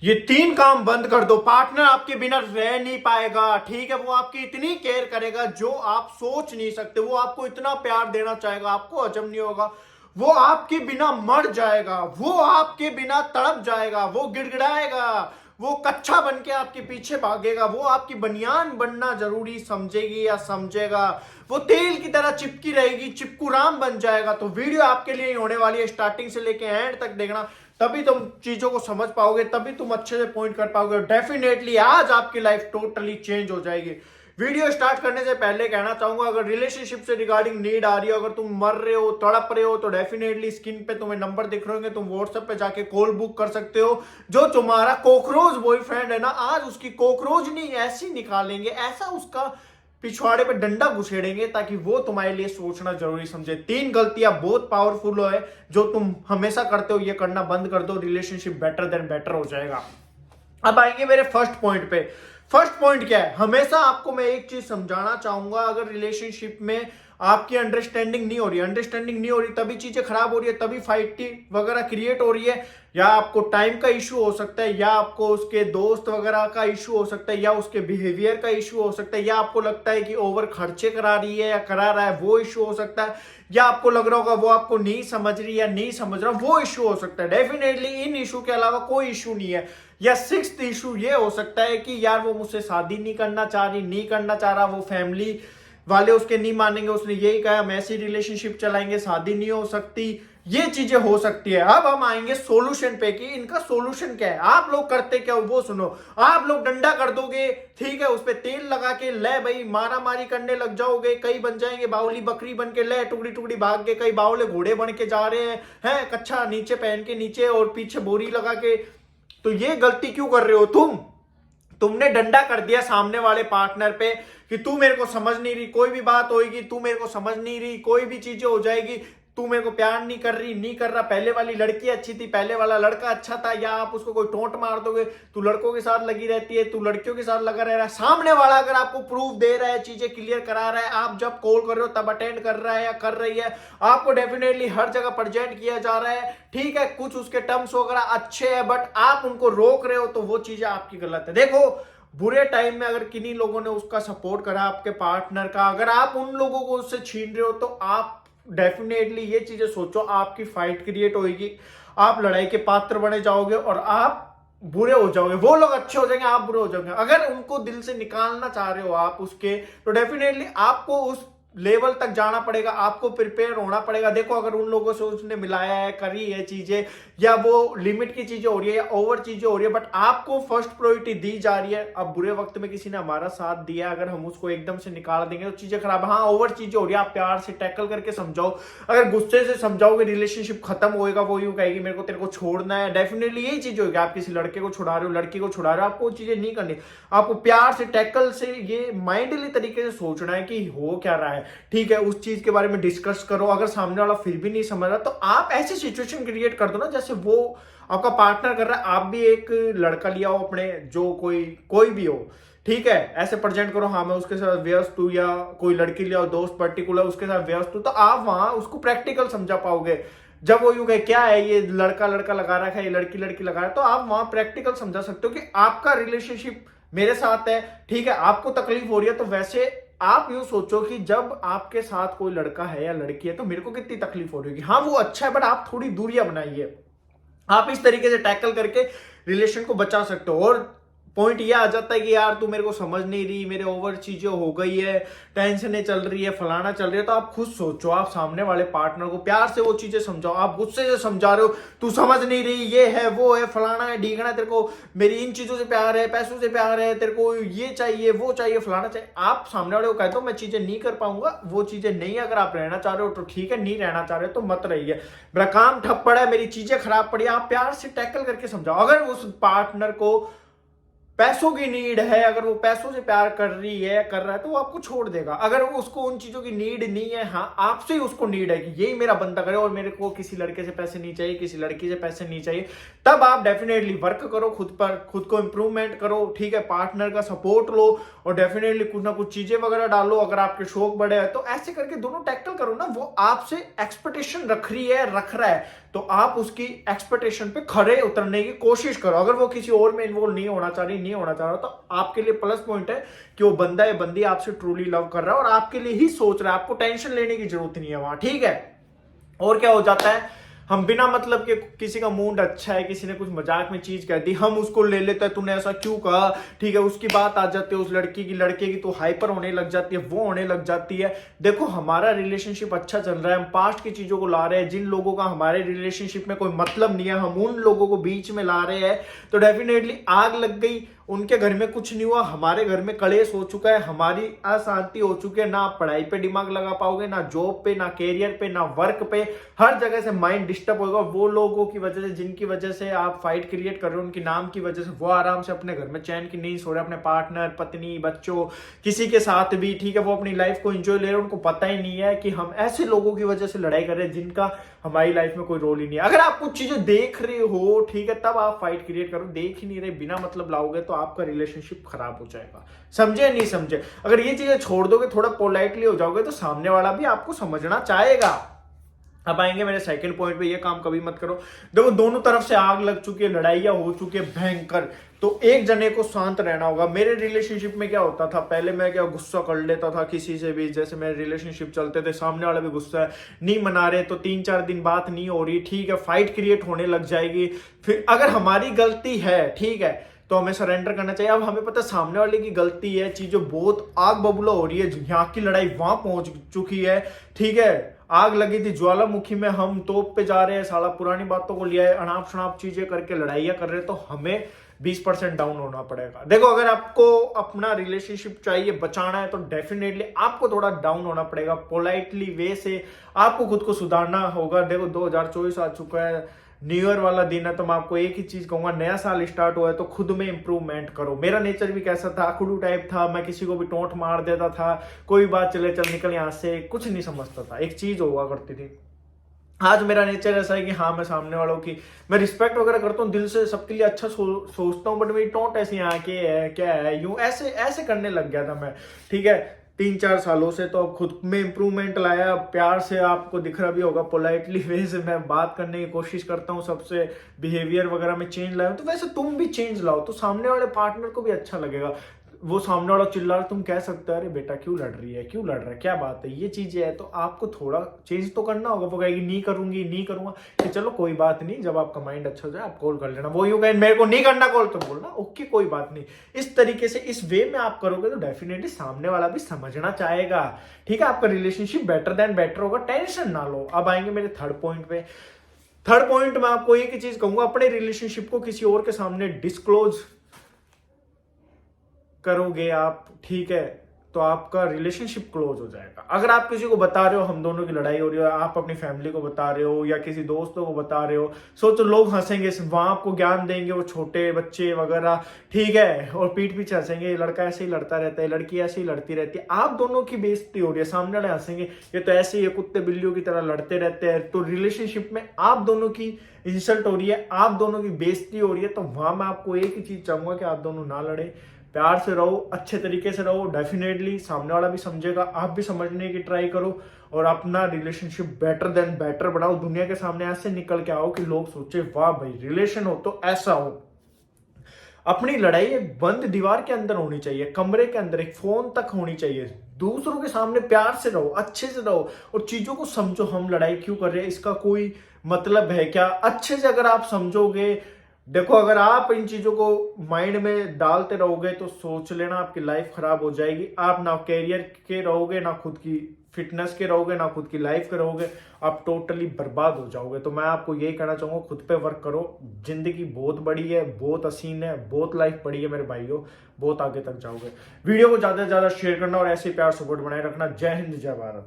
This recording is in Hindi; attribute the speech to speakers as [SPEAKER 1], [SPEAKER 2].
[SPEAKER 1] ये 3 काम बंद कर दो। पार्टनर आपके बिना रह नहीं पाएगा, ठीक है। वो आपकी इतनी केयर करेगा जो आप सोच नहीं सकते। वो आपको इतना प्यार देना चाहेगा, आपको हजम नहीं होगा। वो आपके बिना मर जाएगा, वो आपके बिना तड़प जाएगा, वो गिड़गिड़ाएगा, वो कच्चा बन के आपके पीछे भागेगा, वो आपकी बनियान बनना जरूरी समझेगी या समझेगा। वो तेल की तरह चिपकी रहेगी, चिपकू राम बन जाएगा। तो वीडियो आपके लिए ही होने वाली है, स्टार्टिंग से लेके एंड तक देखना, तभी तुम चीजों को समझ पाओगे, तभी तुम अच्छे से पॉइंट कर पाओगे। डेफिनेटली आज आपकी लाइफ टोटली चेंज हो जाएगी। वीडियो स्टार्ट करने से पहले कहना चाहूंगा, अगर रिलेशनशिप से रिगार्डिंग नीड आ रही हो, अगर तुम मर रहे हो, तड़प रहे हो, तो डेफिनेटली स्क्रीन पे तुम्हें नंबर दिख रहे होंगे, तुम व्हाट्सएप पे जाके कॉल बुक कर सकते हो। जो तुम्हारा कॉकरोच बॉयफ्रेंड है ना, आज उसकी कॉकरोच नहीं ऐसी निकालेंगे, ऐसा उसका पिछवाड़े पे डंडा घुसेड़ेंगे, ताकि वो तुम्हारे लिए सोचना जरूरी समझे। 3 गलतियां बहुत पावरफुल है जो तुम हमेशा करते हो, ये करना बंद कर दो, रिलेशनशिप बेटर देन बेटर हो जाएगा। अब आएंगे मेरे फर्स्ट पॉइंट पे। फर्स्ट पॉइंट क्या है? हमेशा आपको मैं एक चीज समझाना चाहूंगा, अगर रिलेशनशिप में आपकी अंडरस्टैंडिंग नहीं हो रही, तभी चीजें खराब हो रही है, तभी फाइट वगैरह क्रिएट हो रही है। या आपको टाइम का इशू हो सकता है, या आपको उसके दोस्त वगैरह का इशू हो सकता है, या उसके बिहेवियर का इशू हो सकता है, या आपको लगता है कि ओवर खर्चे करा रही है या करा रहा है, वो इशू हो सकता है, या आपको लग रहा होगा वो आपको नहीं समझ रही या नहीं समझ रहा, वो इशू हो सकता है। डेफिनेटली इन इशू के अलावा कोई इशू नहीं है। या 6th इशू ये हो सकता है कि यार वो मुझसे शादी नहीं करना चाह रहा, वो फैमिली वाले उसके नहीं मानेंगे, उसने यही कहा हम ऐसी रिलेशनशिप चलाएंगे, शादी नहीं हो सकती, ये चीजें हो सकती है। अब हम आएंगे सोल्यूशन पे कि इनका सोल्यूशन क्या है। आप लोग करते क्या हो वो सुनो। आप लोग डंडा कर दोगे, ठीक है, उस पे तेल लगा के ले भाई मारा मारी करने लग जाओगे। कई बन जाएंगे बावली बकरी बन के, ले टुकड़ी टुकड़ी भाग के, कई बावले घोड़े बन के जा रहे हैं कच्छा नीचे पहन के, नीचे और पीछे बोरी लगा के। तो ये गलती क्यों कर रहे हो तुमने डंडा कर दिया सामने वाले पार्टनर पे कि तू मेरे को समझ नहीं रही, कोई भी बात होगी तू मेरे को समझ नहीं रही, कोई भी चीजें हो जाएगी, तू मेरे को प्यार नहीं कर रही, नहीं कर रहा, पहले वाली लड़की अच्छी थी, पहले वाला लड़का अच्छा था। या आप उसको कोई टोंट मार दोगे, तू लड़कों के साथ लगी रहती है, तू लड़कियों के साथ लगा रह रहा है। सामने वाला अगर आपको प्रूफ दे रहा है, चीजें क्लियर करा रहा है, आप जब कॉल कर रहे हो तब अटेंड कर रहा है या कर रही है, आपको डेफिनेटली हर जगह प्रेजेंट किया जा रहा है, ठीक है, कुछ उसके टर्म्स वगैरह अच्छे हैं, बट आप उनको रोक रहे हो, तो वो चीजें आपकी गलत है। देखो, बुरे टाइम में अगर किन्हीं लोगों ने उसका सपोर्ट करा आपके पार्टनर का, अगर आप उन लोगों को उससे छीन रहे हो, तो आप डेफिनेटली ये चीजें सोचो, आपकी फाइट क्रिएट होगी, आप लड़ाई के पात्र बने जाओगे और आप बुरे हो जाओगे। वो लोग अच्छे हो जाएंगे, आप बुरे हो जाओगे। अगर उनको दिल से निकालना चाह रहे हो आप उसके, तो डेफिनेटली आपको उस लेवल तक जाना पड़ेगा, आपको प्रिपेयर होना पड़ेगा। देखो, अगर उन लोगों से उसने मिलाया है, करी है चीजें, या वो लिमिट की चीजें हो रही है या ओवर चीजें हो रही है, बट आपको फर्स्ट प्रायोरिटी दी जा रही है। अब बुरे वक्त में किसी ने हमारा साथ दिया, अगर हम उसको एकदम से निकाल देंगे तो चीजें खराब। हाँ, ओवर चीजें हो रही है, आप प्यार से टैकल करके समझाओ। अगर गुस्से से समझाओगे, रिलेशनशिप खत्म होएगा, वो यूं कहेगी मेरे को तेरे को छोड़ना है, डेफिनेटली यही चीज होगी। आप किसी लड़के को छुड़ा रहे हो, लड़की को छुड़ा रहे हो, आपको चीजें नहीं करनी। आपको प्यार से टैकल से ये माइंडली तरीके से सोचना है कि हो क्या रहा है, ठीक है, उस चीज के बारे में डिस्कस करो। अगर सामने वाला फिर भी नहीं समझ रहा, तो आप ऐसी सिचुएशन क्रिएट कर दो ना, जैसे वो आपका पार्टनर कर रहा है, आप भी एक लड़का लिया हो अपने, जो कोई भी हो, ठीक है, ऐसे प्रेजेंट करो, हाँ मैं उसके साथ व्यस्त हूं, या कोई लड़की लिया हो दोस्त पर्टिकुलर उसके साथ व्यस्त हूं, तो आप वहां उसको प्रैक्टिकल समझा पाओगे। जब वो यूं कहे क्या है ये लड़का लड़का लगा रखा है, ये लड़की लड़की लगा रहा है, तो आप वहां प्रैक्टिकल समझा सकते हो कि आपका रिलेशनशिप मेरे साथ है, ठीक है, आपको तकलीफ हो रही है, तो वैसे आप यूं सोचो कि जब आपके साथ कोई लड़का है या लड़की है, तो मेरे को कितनी तकलीफ हो रही होगी। हाँ, वो अच्छा है, बट आप थोड़ी दूरियां बनाइए। आप इस तरीके से टैकल करके रिलेशन को बचा सकते हो। और पॉइंट ये आ जाता है कि यार तू मेरे को समझ नहीं रही, मेरे ओवर चीजें हो गई है, टेंशनें चल रही है, फलाना चल रही है, तो आप खुद सोचो, आप सामने वाले पार्टनर को प्यार से वो चीजें समझाओ। आप गुस्से से समझा रहे हो, तू समझ नहीं रही, ये है वो है, फलाना है ढीकना है, तेरे को मेरी इन चीजों से प्यार है, पैसों से प्यार है, तेरे को ये चाहिए वो चाहिए, फलाना चाहिए। आप सामने वाले को कहते हो मैं चीजें नहीं कर पाऊंगा, वो चीजें नहीं, अगर आप रहना चाह रहे हो तो ठीक है, नहीं रहना चाह रहे हो तो मत रहिए, मेरा काम ठप पड़ा है, मेरी चीजें खराब पड़ी है। आप प्यार से टैकल करके समझाओ। अगर उस पार्टनर को पैसों की नीड है, अगर वो पैसों से प्यार कर रही है कर रहा है, तो वो आपको छोड़ देगा। अगर वो उसको उन चीजों की नीड नहीं है, हाँ आपसे ही उसको नीड है कि यही मेरा बंदा करे और मेरे को किसी लड़के से पैसे नहीं चाहिए, किसी लड़की से पैसे नहीं चाहिए, तब आप डेफिनेटली वर्क करो खुद पर, खुद को इंप्रूवमेंट करो, ठीक है, पार्टनर का सपोर्ट लो और डेफिनेटली कुछ ना कुछ चीजें वगैरह डालो। अगर आपके शौक बड़े हैं तो ऐसे करके दोनों टैकल करो ना। वो आपसे एक्सपेक्टेशन रख रही है, रख रहा है, तो आप उसकी एक्सपेक्टेशन पे खरे उतरने की कोशिश करो। अगर वो किसी और में इन्वॉल्व नहीं होना चाह रहा तो आपके लिए प्लस पॉइंट है कि वो बंदा या बंदी आपसे ट्रूली लव कर रहा है और आपके लिए ही सोच रहा है, आपको टेंशन लेने की जरूरत नहीं है वहां, ठीक है। और क्या हो जाता है, हम बिना मतलब के, किसी का मूड अच्छा है, किसी ने कुछ मजाक में चीज कह दी, हम उसको ले लेते हैं, तूने ऐसा क्यों कहा, ठीक है, उसकी बात आ जाती है उस लड़के की तो हाइपर होने लग जाती है, वो होने लग जाती है। देखो हमारा रिलेशनशिप अच्छा चल रहा है, हम पास्ट की चीजों को ला रहे हैं, जिन लोगों का हमारे रिलेशनशिप में कोई मतलब नहीं है हम उन लोगों को बीच में ला रहे हैं, तो डेफिनेटली आग लग गई, उनके घर में कुछ नहीं हुआ, हमारे घर में कलेश हो चुका है, हमारी अशांति हो चुकी है, ना आप पढ़ाई पे दिमाग लगा पाओगे, ना जॉब पे, ना कैरियर पे, ना वर्क पे, हर जगह से माइंड डिस्टर्ब होगा वो लोगों की वजह से जिनकी वजह से आप फाइट क्रिएट कर रहे हो, उनके नाम की वजह से वो आराम से अपने घर में चैन की नींद सो रहे, अपने पार्टनर, पत्नी, बच्चों, किसी के साथ भी, ठीक है, वो अपनी लाइफ को एंजॉय ले रहे हैं, उनको पता ही नहीं है कि हम ऐसे लोगों की वजह से लड़ाई कर रहे हैं जिनका हमारी लाइफ में कोई रोल ही नहीं है। अगर आप कुछ चीजें देख रहे हो, ठीक है, तब आप फाइट क्रिएट करो, देख ही नहीं रहे, बिना मतलब लाओगे तो आपका रिलेशनशिप खराब हो जाएगा। समझे नहीं समझे? अगर ये चीजें छोड़ दोगे, थोड़ा पोलाइटली हो जाओगे, तो सामने वाला भी आपको समझना चाहेगा। अब आएंगे मेरे सेकंड पॉइंट पे, ये काम कभी मत करो। देखो दोनों तरफ से आग लग चुकी है, लड़ाइयां हो चुकी है भयंकर, तो एक जने को शांत रहना होगा। मेरे रिलेशनशिप में क्या होता था, पहले मैं क्या गुस्सा कर लेता था किसी से भी, जैसे मेरे रिलेशनशिप चलते थे, सामने वाला भी गुस्सा नहीं मना रहे तो 3-4 दिन बात नहीं हो रही, ठीक है, फाइट क्रिएट होने लग जाएगी। फिर अगर हमारी गलती है, ठीक है, तो हमें सरेंडर करना चाहिए। अब हमें पता है सामने वाले की गलती है, चीजें बहुत आग बबूला हो रही है, यहाँ की लड़ाई वहां पहुंच चुकी है, ठीक है, आग लगी थी ज्वालामुखी में, हम तोप पे जा रहे हैं, साला पुरानी बातों को लिया है, अनाप शनाप चीजें करके लड़ाइयां कर रहे हैं, तो हमें 20% डाउन होना पड़ेगा। देखो अगर आपको अपना रिलेशनशिप चाहिए बचाना है तो डेफिनेटली आपको थोड़ा डाउन होना पड़ेगा, पोलाइटली वे से आपको खुद को सुधारना होगा। देखो 2024 आ चुका है, न्यू ईयर वाला दिन है, तो मैं आपको एक ही चीज कहूंगा, नया साल स्टार्ट हुआ है तो खुद में इंप्रूवमेंट करो। मेरा नेचर भी कैसा था, आखुडू टाइप था, मैं किसी को भी टोंट मार देता था, कोई बात चले चल निकल यहाँ से, कुछ नहीं समझता था, एक चीज हुआ करती थी। आज मेरा नेचर ऐसा है कि हाँ, मैं सामने वालों की मैं रिस्पेक्ट वगैरह करता हूँ, दिल से सबके लिए अच्छा सोचता हूँ, बट मेरी टोंट ऐसी यहाँ के है, क्या है, यूं ऐसे ऐसे करने लग गया था मैं, ठीक है, 3-4 सालों से। तो अब खुद में इंप्रूवमेंट लाया, प्यार से आपको दिख रहा भी होगा, पोलाइटली वे से मैं बात करने की कोशिश करता हूँ सबसे, बिहेवियर वगैरह में चेंज लाया, तो वैसे तुम भी चेंज लाओ, तो सामने वाले पार्टनर को भी अच्छा लगेगा। वो सामने वाला चिल्ला रहा, तुम कह सकते हो अरे बेटा क्यों लड़ रही है, क्यों लड़ रहा है, क्या बात है, ये चीजें है, तो आपको थोड़ा चेंज तो करना होगा। वो कहेगी नहीं करूंगी, नहीं करूंगा, कि चलो कोई बात नहीं, जब आपका माइंड अच्छा हो जाए आप कॉल कर लेना। वो यूं कहे मेरे को नहीं करना कॉल, तो बोलना ओके कोई बात नहीं। इस तरीके से, इस वे में आप करोगे तो डेफिनेटली सामने वाला भी समझना चाहेगा, ठीक है, आपका रिलेशनशिप बेटर देन बेटर होगा, टेंशन ना लो। अब आएंगे मेरे थर्ड पॉइंट पे। थर्ड पॉइंट में आपको एक ही चीज कहूंगा, अपने रिलेशनशिप को किसी और के सामने डिस्क्लोज करोगे आप, ठीक है, तो आपका रिलेशनशिप क्लोज हो जाएगा। अगर आप किसी को बता रहे हो हम दोनों की लड़ाई हो रही है, आप अपनी फैमिली को बता रहे हो या किसी दोस्तों को बता रहे हो, सोचो लोग हंसेंगे, वहां आपको ज्ञान देंगे वो छोटे बच्चे वगैरह, ठीक है, और पीठ पीछे हंसेंगे, लड़का ऐसे ही लड़ता रहता है, लड़की ऐसे ही लड़ती रहती है, आप दोनों की बेइज्जती हो रही है, सामने वाले हंसेंगे ये तो ऐसे ही कुत्ते बिल्लियों की तरह लड़ते रहते हैं, तो रिलेशनशिप में आप दोनों की इंसल्ट हो रही है, आप दोनों की बेइज्जती हो रही है। तो वहां मैं आपको एक ही चीज चाहूंगा कि आप दोनों ना लड़े, प्यार से रहो, अच्छे तरीके से रहो, डेफिनेटली सामने वाला भी समझेगा, आप भी समझने की ट्राई करो और अपना रिलेशनशिप बेटर देन बेटर बनाओ। दुनिया के सामने ऐसे निकल के आओ कि लोग सोचे वाह भाई रिलेशन हो तो ऐसा हो। अपनी लड़ाई एक बंद दीवार के अंदर होनी चाहिए, कमरे के अंदर, एक फोन तक होनी चाहिए। दूसरों के सामने प्यार से रहो, अच्छे से रहो और चीजों को समझो, हम लड़ाई क्यों कर रहे हैं, इसका कोई मतलब है क्या, अच्छे से अगर आप समझोगे। देखो अगर आप इन चीजों को माइंड में डालते रहोगे तो सोच लेना आपकी लाइफ खराब हो जाएगी। आप ना कैरियर के रहोगे, ना खुद की फिटनेस के रहोगे, ना खुद की लाइफ के रहोगे, आप टोटली बर्बाद हो जाओगे। तो मैं आपको यही कहना चाहूंगा, खुद पे वर्क करो। जिंदगी बहुत बड़ी है, बहुत हसीन है, बहुत लाइफ बड़ी है मेरे भाइयों, बहुत आगे तक जाओगे। वीडियो को ज्यादा से ज्यादा शेयर करना और ऐसे प्यार सपोर्ट बनाए रखना। जय हिंद, जय भारत।